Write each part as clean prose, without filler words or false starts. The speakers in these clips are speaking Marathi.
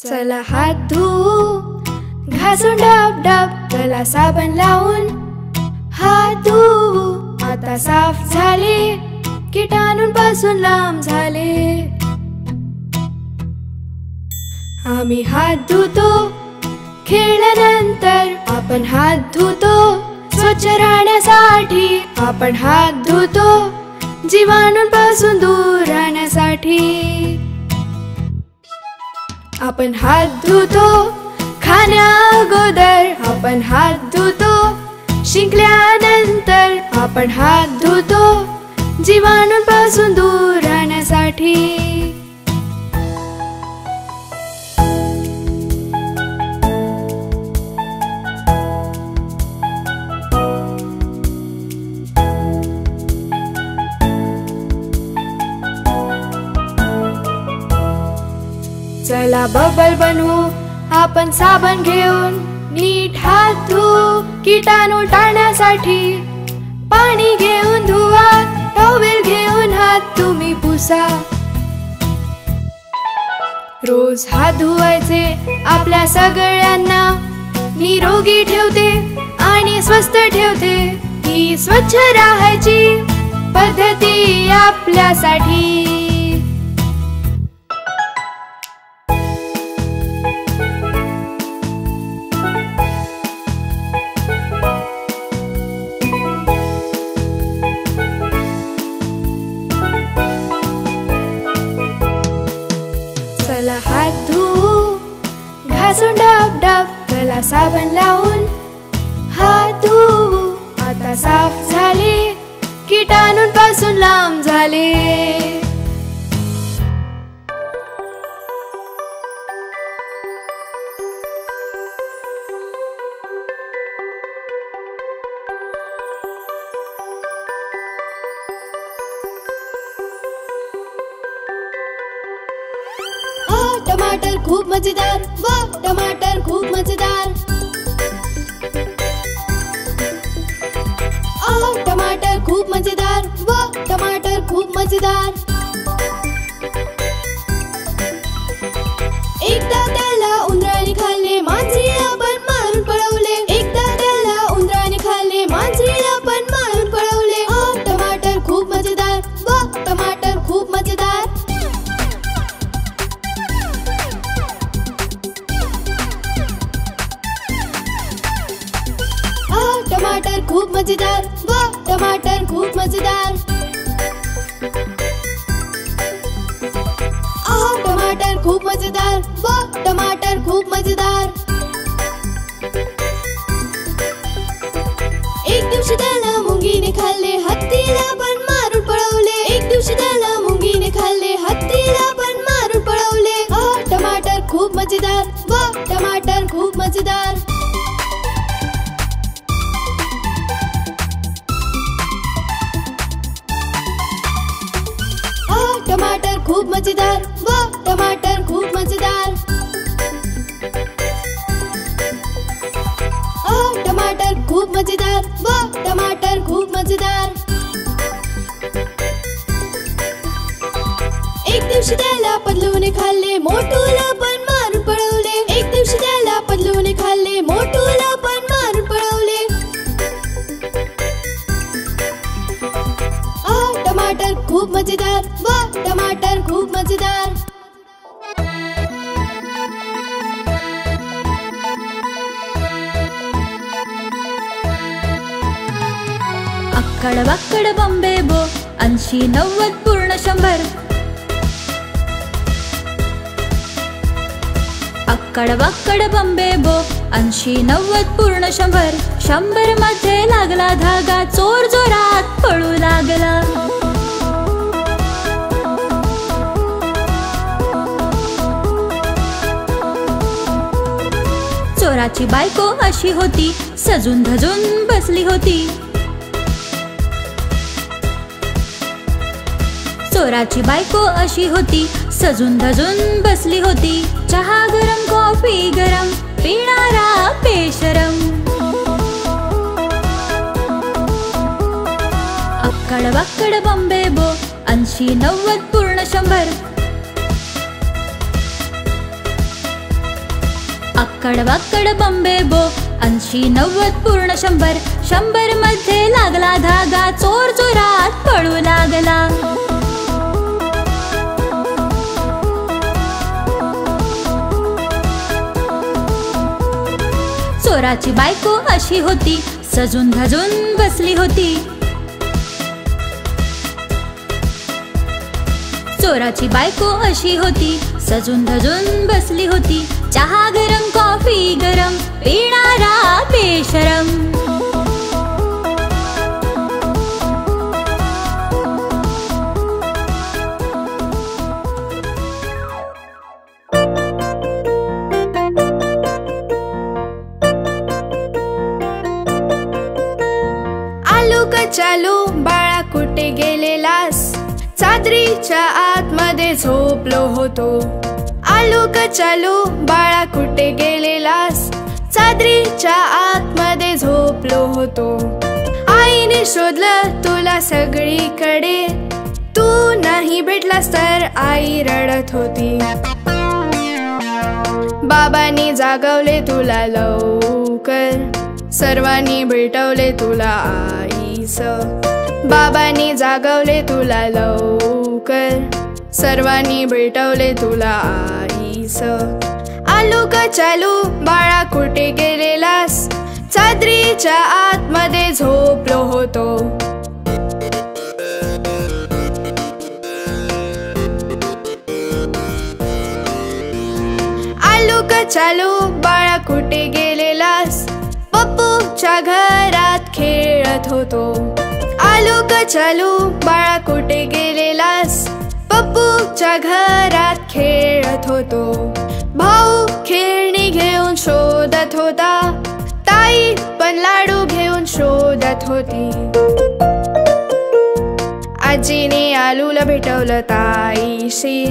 चला हात धुवू, घासून डब डब, त्याला साबण लावून हात धुवू. आता साफ झाले, किटाणूंपासून लांब झाले. आम्ही हात धुतो, खेळल्यानंतर आपण हात धुतो. स्वच्छ राहण्यासाठी आपण हात धुतो, जीवाणूंपासून दूर राहण्यासाठी. आपण हात धुतो, खाण्या अगोदर आपण हात धुतो. शिंकल्यानंतर आपण हात धुतो, जीवाणूंपासून दूर राहण्यासाठी. चला बबल बनवू, आपण साबण घेऊन नीट हात धुवू. किटाणू टाळण्यासाठी पाणी घेऊन धुवा. टॉवेल घेऊन हात तुम्ही पुसा. रोज हात धुवायचे आपल्या सगळ्यांना निरोगी ठेवते आणि स्वस्थ ठेवते. ही स्वच्छ राहायची पद्धती आपल्यासाठी. चला हात धुवू, घासून डब डब, त्याला साबण लावून हात धुवू. आता साफ झाले, किटाणूंपासून लांब झाले. टमाटर खूप मजेदार, वाह टमाटर खूप मजेदार. टमाटर खूप मजेदार, वाह टमाटर खूप मजेदार. एकदा त्याला उंदराने खाल्ले, मांजरीला पण मारून पळवले. एकदा त्याला उंदराने खाल्ले, मांजरीला पण मारून पळवले. टमाटर खूप मजेदार, वाह टमाटर खूप मजेदार. टमाटर खूप मजेदार, वाह टमाटर खूप मजेदार. टमाटर खूप मजेदार, वाह टमाटर खूप मजेदार. एक दिवशी त्याला मुंगीने खाल्ले, हत्तीला पण मारून पळवले. एक दिवशी त्याला मुंगीने खाल्ले, हत्तीला पण मारून पळवले. टमाटर खूप मजेदार, वाह टमाटर खूप मजेदार. टमाटर खूप मजेदार, वाह टमाटर खूप मजेदार. टमाटर खूप मजेदार, वाह टमाटर खूप मजेदार. एक दिवशी त्याला पदलूने खाल्ले, मोटूला पण मारून पळवले. एक दिवशी त्याला पदलूने खाल्ले, मोटूला पण मारून पळवले. टमाटर खूप मजेदार, वाह टमाटर खूप मजेदार. अक्कड बक्कड बंबे बो, 80-90 पूर्ण 100. अक्कड बक्कड बंबे बो, 80-90 पूर्ण 100. 100 मध्ये लागला धागा, चोर जोरात पळू लागला. चोराची बायको अशी होती, सजून धजून बसली होती. चोराची बायको अशी होती, सजून धजून बसली होती. चहा गरम, कॉफी गरम, पिणारा बेशरम. अक्कड बक्कड बंबे बो, 80-90 पूर्ण 100. अक्कड बक्कड बंबे बो 80 90 पूर्ण 100 100 मध्ये लागला धागा चोर जोरात पळू लागला चोराची बायको अशी होती सजून धजून बसली होती चोराची बायको अशी होती सजून धजून बसली होती चहा गरम कॉफी गरम पिणारा बेशरम चालू बाळा कुठे गेलेलास चादरीच्या आतमध्ये झोपलो होतो आलू का चालू बाळा कुठे गेलेलास चादरीच्या आतमध्ये झोपलो होतो आईने शोधलं तुला सगळीकडे तू नाही भेटलास तर आई रडत होती बाबांनी जागवले तुला लवकर सर्वांनी भेटवले तुला आईस बाबांनी जागवले तुला लवकर सर्वांनी भेटवले तुला आईस आलू का चालू बाळा कुठे गेलेलास चादरीच्या आतमध्ये झोपलो होतो आलू का चालू बाळा कुठे गेलेलास पप्पूच्या घरात खेळत होतो आलू का चालू बाळा कुठे गेलेलास पप्पूच्या घरात खेळत होतो भाऊ खेळणी घेऊन शोधत होता ताई पण लाडू घेऊन शोधत होती आजीने आलूला भेटवलं ताईशी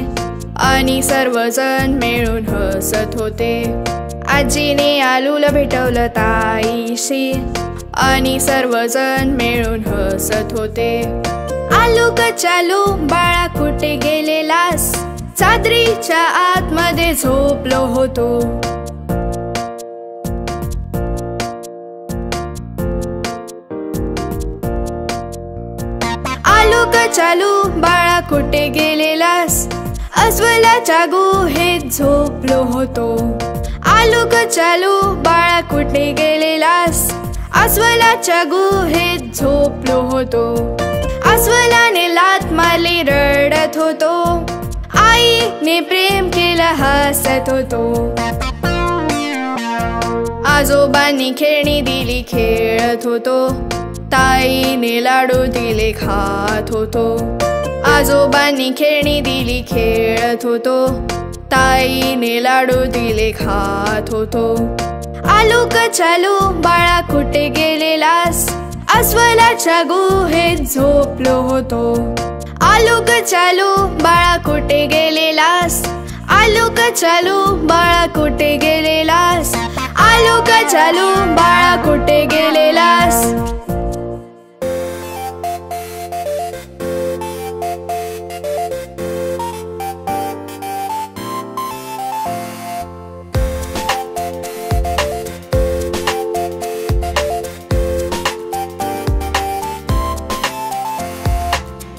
आणि सर्वजण मिळून हसत होते आजीने आलूला भेटवलं ताईशी आणि सर्वजण मिळून हसत होते आलू का चालू बाळा कुठे गेलेलास चादरीच्या आतमध्ये झोपलो होतो आलू का चालू बाळा कुठे गेलेलास अस्वलाच्या गुहेत झोपलो होतो आलू का चालू बाळा कुठे गेलेलास अस्वलाच्या गुहेत झोपलो होतो अस्वलाने लाथ मारली रडत होतो आईने प्रेम केलं हसत होतो आजोबांनी खेळणी दिली खेळत होतो ताईने लाडू दिले खात होतो आजोबांनी खेळणी दिली खेळत होतो ताईने लाडू दिले खात होतो आलू का चालू बाळा कुठे गेलेलास अस्वलाच्या गुहेत झोपलो होतो आलू का चालू बाळा कुठे गेलेलास आलू का चालू बाळा कुठे गेलेलास आलू का चालू बाळा कुठे गेलेलास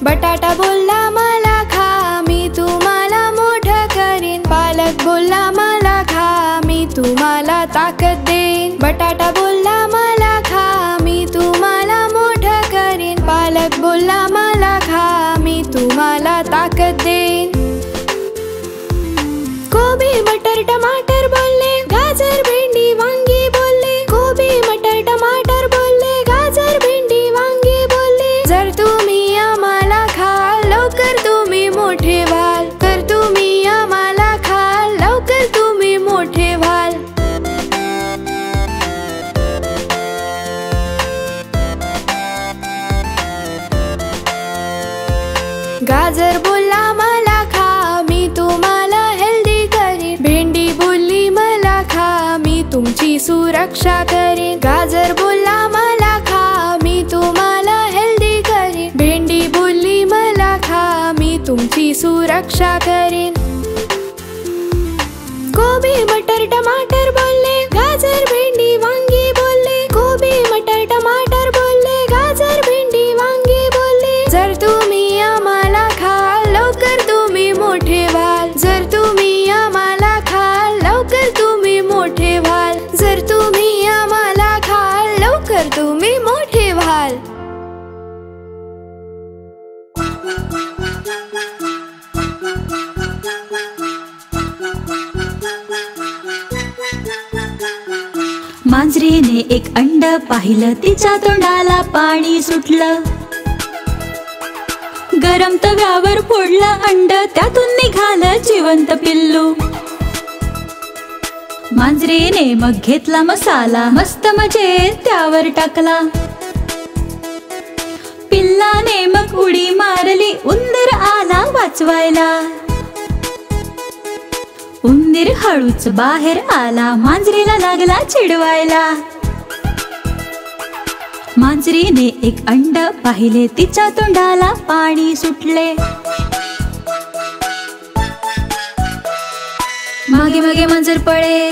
बटाटा बोलला मला खा मी तुम्हाला मोठं करीन पालक बोलला मला खा मी तुम्हाला ताकद देईन बटाटा बोलला मला खा मी तुम्हाला मोठं करीन पालक बोलला मला खा मी तुम्हाला ताकद देईन गोबी मटर टमाटर बोलले गाजर भेंडी वांगी बोलले गोबी मटर टमाटर बोलले गाजर भेंडी वांगी बोलले जर तुम्ही आम्हाला खाल लवकर तुम्ही मोठे व्हाल तर तुम्ही आम्हाला खाल लवकर तुम्ही मोठे व्हाल गाजर बोलला मला खा मी तुम्हाला हेल्दी करीन भेंडी बोलली मला खा मी तुमची सुरक्षा करीन गाजर बोलला मला खा मी तुम्हाला हेल्दी करीन भेंडी बोलली मला खा मी तुमची सुरक्षा करीन गोबी मटर टमाटर एक अंड पाहिलं, तिच्या तोंडाला पाणी सुटलं. गरम तव्यावर फोडलं अंड, त्यातून निघालं जिवंत पिल्लू. मांजरीने मग घेतला मसाला, मस्त मजेत त्यावर टाकला. पिल्लाने मग उडी मारली, उंदीर आला वाचवायला. उंदीर हळूच बाहेर आला, मांजरीला लागला चिडवायला. मांजरीने एक अंड पाहिले, तिच्या तोंडाला पाणी सुटले. मागे मागे मांजर पळे,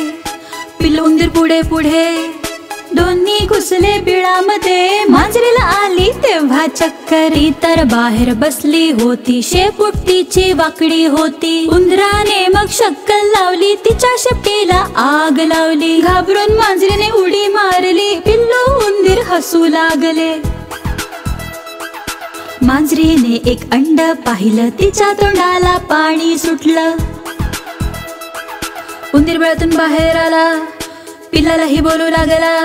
पिल्लू उंदीर पुढे पुढे. दोन्ही घुसले बिळामध्ये, मांजरीला आली तेव्हा चक्कर. ती तर बाहेर बसली होती, शेपूट तिची वाकडी होती. उंदराने मग शक्कल लावली, तिच्या शेपटीला आग लावली. घाबरून मांजरीने उडी मारली, पिल्लू उंदीर हसू लागले. मांजरीने एक अंड पाहिलं, तिच्या तोंडाला पाणी सुटलं. उंदीर बिळातून बाहेर आला, पिल्लालाही बोलू लागला.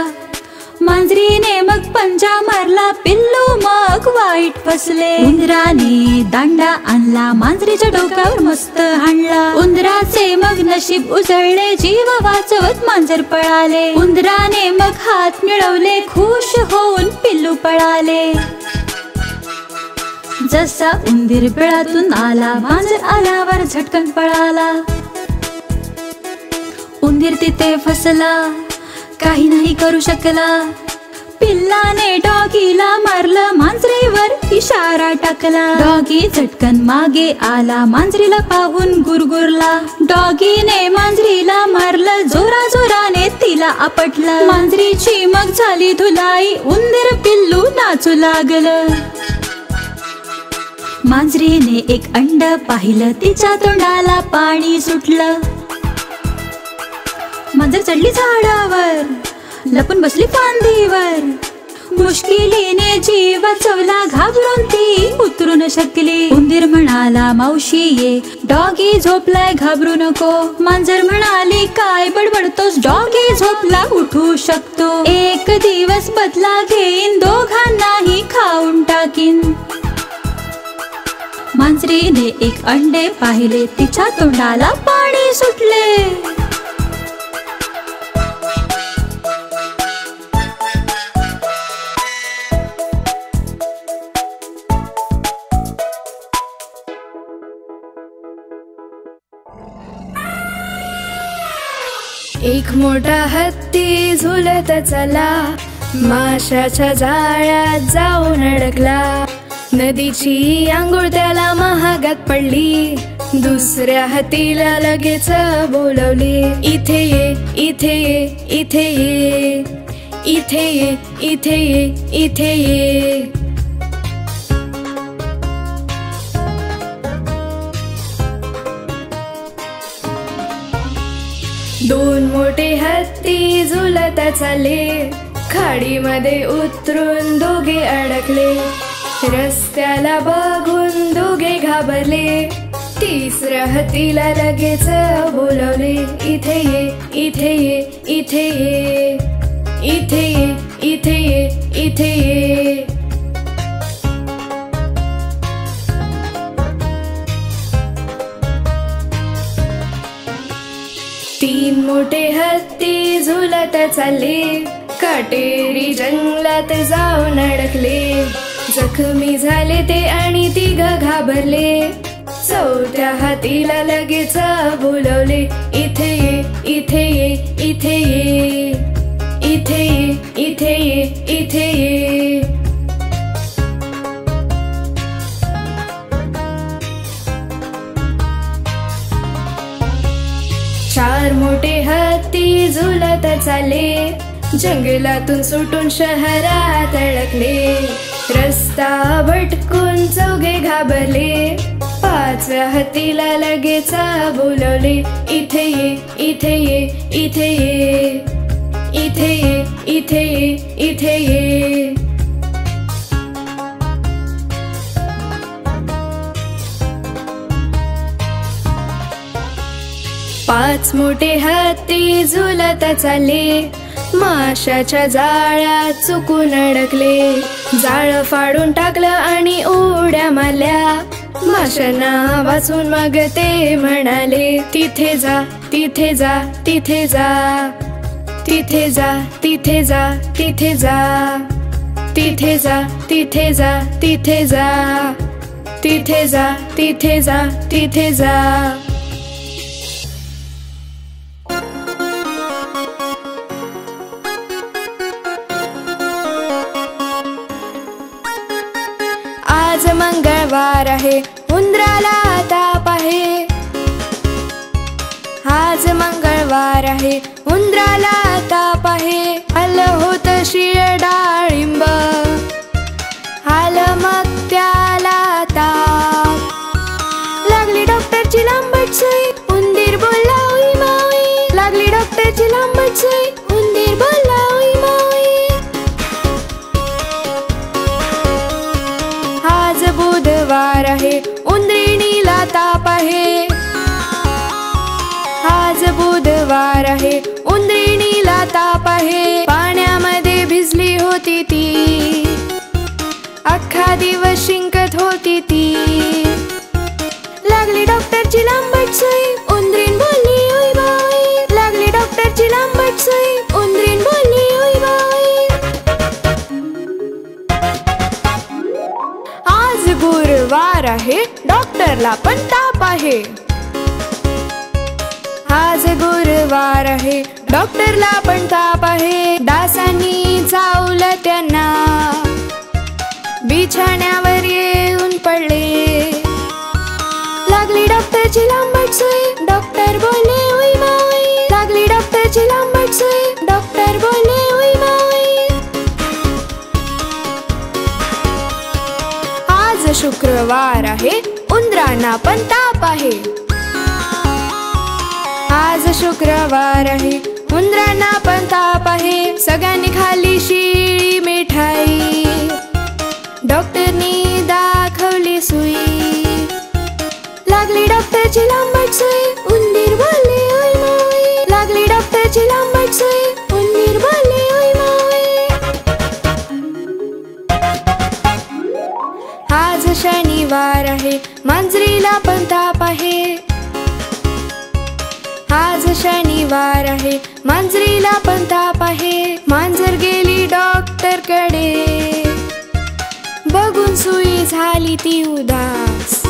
मांजरीने मग पंजा मारला, पिल्लू मग वाईट फसले. उंदराने दांडा आणला, मांजरीच्या डोक्यावर मस्त हाणला. उंदराचे मग नशीब उजळले, जीव वाचवत मांजर पळाले. उंदराने मग हात मिळवले, खुश होऊन पिल्लू पळाले. जसा उंदीर बिळातून आला, मांजर आल्यावर झटकन पळाला. उंदीर तिथे फसला, काही नाही करू शकला. पिल्लाने डॉगीला मारलं, मांजरीवर इशारा टाकला. डॉगी झटकन मागे आला, मांजरीला पाहून गुरगुरला. डॉगीने मांजरीला मारलं, जोरा जोराने तिला आपटलं. मांजरीची मग झाली धुलाई, उंदीर पिल्लू नाचू लागलं. मांजरीने एक अंड पाहिलं, तिच्या तोंडाला पाणी सुटलं. मांजर चढली झाडावर, लपून बसली फांदीवर. मुश्किलीने जीव वाचवला, घाबरून ती उतरू न शकली. उंदीर म्हणाला मावशी ये, डॉगी झोपलाय घाबरू नको. मांजर म्हणाली काय बडबडतोस, डॉगी झोपला उठू शकतो. एक दिवस बदला घेईन, दोघांनाही खाऊन टाकीन. मांजरीने एक अंडे पाहिले, तिच्या तोंडाला पाणी सुटले. एक मोठा हत्ती झुलत चला, माशाच्या जाळ्यात जाऊन अडकला. नदीची आंघोळ त्याला महागात पडली, दुसऱ्या हत्तीला लगेच बोलवले. इथे ये, इथे ये, इथे ये, इथे ये, इथे ये, इथे ये. दोन मोठे हत्ती झुलत चालले, खाडीमध्ये उतरून दोघे अडकले. रस्त्याला बघून दोघे घाबरले, तिसऱ्या हत्तीला लगेच बोलवले. इथे ये, इथे ये, इथे ये, इथे ये, इथे ये, इथे ये. तीन मोठे हत्ती झुलत चालले, काटेरी जंगलात जाऊन अडकले. जखमी झाले ते आणि तिघ घाबरले, चौथ्या हत्तीला लगेच बोलवले. इथे ये, इथे ये, इथे ये, इथे ये, इथे ये, इथे ये. चार मोठे हत्ती झुलत चालले, जंगलातून सुटून शहरात अडकले. रस्ता भटकून चौघे घाबरले, पाचव्या हत्तीला लगेच बोलवले. इथे ये, इथे ये, इथे ये, इथे ये, इथे ये, इथे ये. पाच मोठे हत्ती झुलत चालले, माशाच्या जाळ्यात चुकून अडकले, जाळं फाडून टाकलं आणि उड्या मारल्या. माशांना वाचून मग ते म्हणाले, तिथे जा, तिथे जा, तिथे जा, तिथे जा, तिथे जा, तिथे जा, तिथे जा, तिथे जा, तिथे जा, तिथे जा, तिथे जा, तिथे जा. आज मंगळवार आहे, उंदराला ताप आहे. आज मंगळवार आहे, उंदराला ताप आहे. आलं होतं शिळ डाळिंब, आलं मग त्याला ताप. लागली डॉक्टरची लांबट सुई, उंदीर बोलला उई माई. लागली डॉक्टरची लांबट सुई, उंदीर बोलला उई माई. आज बुधवार आहे, उंदरिणीला ताप आहे. आज बुधवार आहे, उंदरिणीला ताप आहे. पाण्यामध्ये भिजली होती ती, अख्खा दिवस शिंकत होती ती. लागली डॉक्टरची लांबट सुई, उंदरीण बोलली ओय बाई. लागली डॉक्टरची लांबट सुई, उंदरीण बोलली ओय बाई. आज गुरुवार आहे, डॉक्टरला पण ताप आहे. आज गुरुवार आहे, डॉक्टरला पण ताप आहे. डासांनी चावलं त्यांना, बिछाण्यावर येऊन पडले. लागली डॉक्टरची लांबट सुई, डॉक्टर बोलले ओय माई. लागली डॉक्टरची लांबट सुई, डॉक्टर बोलले ओय माई. आज शुक्रवार आहे, उंदरांना पण ताप आहे. आज शुक्रवार आहे, उंदरांना पण ताप आहे. सगळ्यांनी खाल्ली शिळी मिठाई, डॉक्टरनी दाखवली सुई. लागली डॉक्टरची लांबट सुई, उंदीर बोलले ओय माई. लागली डॉक्टरची लांबट सुई, उंदीर बोलले ओय माई. आज शनिवार आहे, मांजरीला पण ताप आहे. आज शनिवार आहे, मांजरीला पण ताप आहे. मांजर गेली डॉक्टर कडे, बघून सुई झाली ती उदास.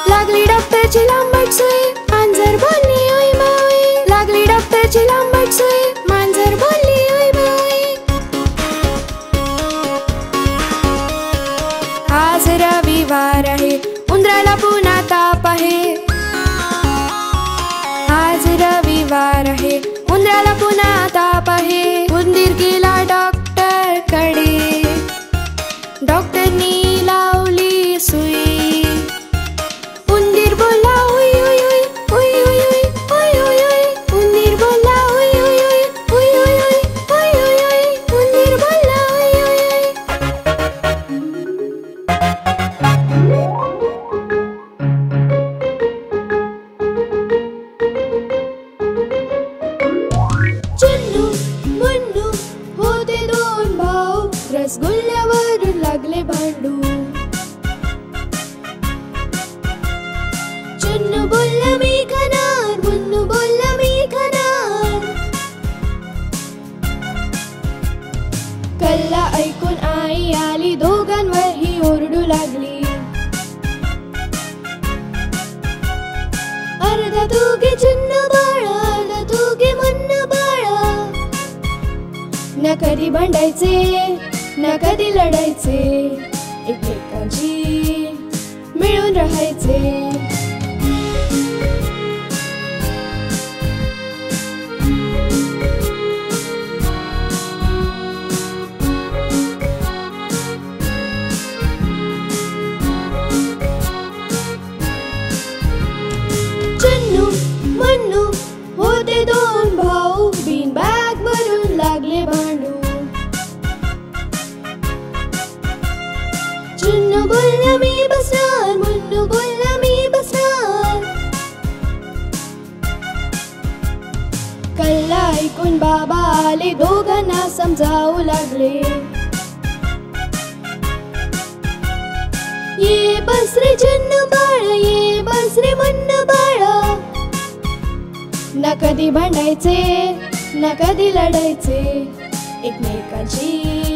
लागली डॉक्टरची लांबट सुई, मांजर बोलली ओय माई. लागली डॉक्टरची लांबट सुई, मांजर बोलली ओय माई. आज रविवार आहे, उंदराला पुन्हा ताप आहे. आज रविवार आहे, उंदराला पुन्हा ताप आहे. उंदीर गेला डॉक्टर कडे, डॉक्टरनी लावली सुई. उंदीर बोलला ओय ओय ओय, ओय ओय ओय, ओय ओय ओय. उंदीर बोलला ओय ओय ओय, ओय ओय ओय, ओय ओय ओय. उंदीर बोलला ओय ओय ओय. चुन्नू मुन्नू होते दोन भाऊ, रसगुल्ल्यावरून लागले भांडू. चुन्नू बोलला मी खाणार, मुन्नू बोलला मी खाणार. कल्ला ऐकून आई आली, दोघांवरही ओरडू लागली. अर्धा तू घे चुन्नू बाळा, अर्धा तू घे मुन्नू बाळा. न कधी भांडायचे, न कधी लढायचे, एकमेकांची मिळून राहायचे. चुन्नू मुन्नू होते दोन भाऊ, बीन बॅग भरून लागले भांडू. चुन्नू बोलला मी बसणार, मुन्नू बोलला मी बसणार. कल्ला ऐकून बाबा आले दोघांना समजावू लागले. ये बस रे जन्न बाळ, ये बस रे म्हणणं बाळ. ना कधी भांडायचे ना कधी लढायचे, एकमेकांशी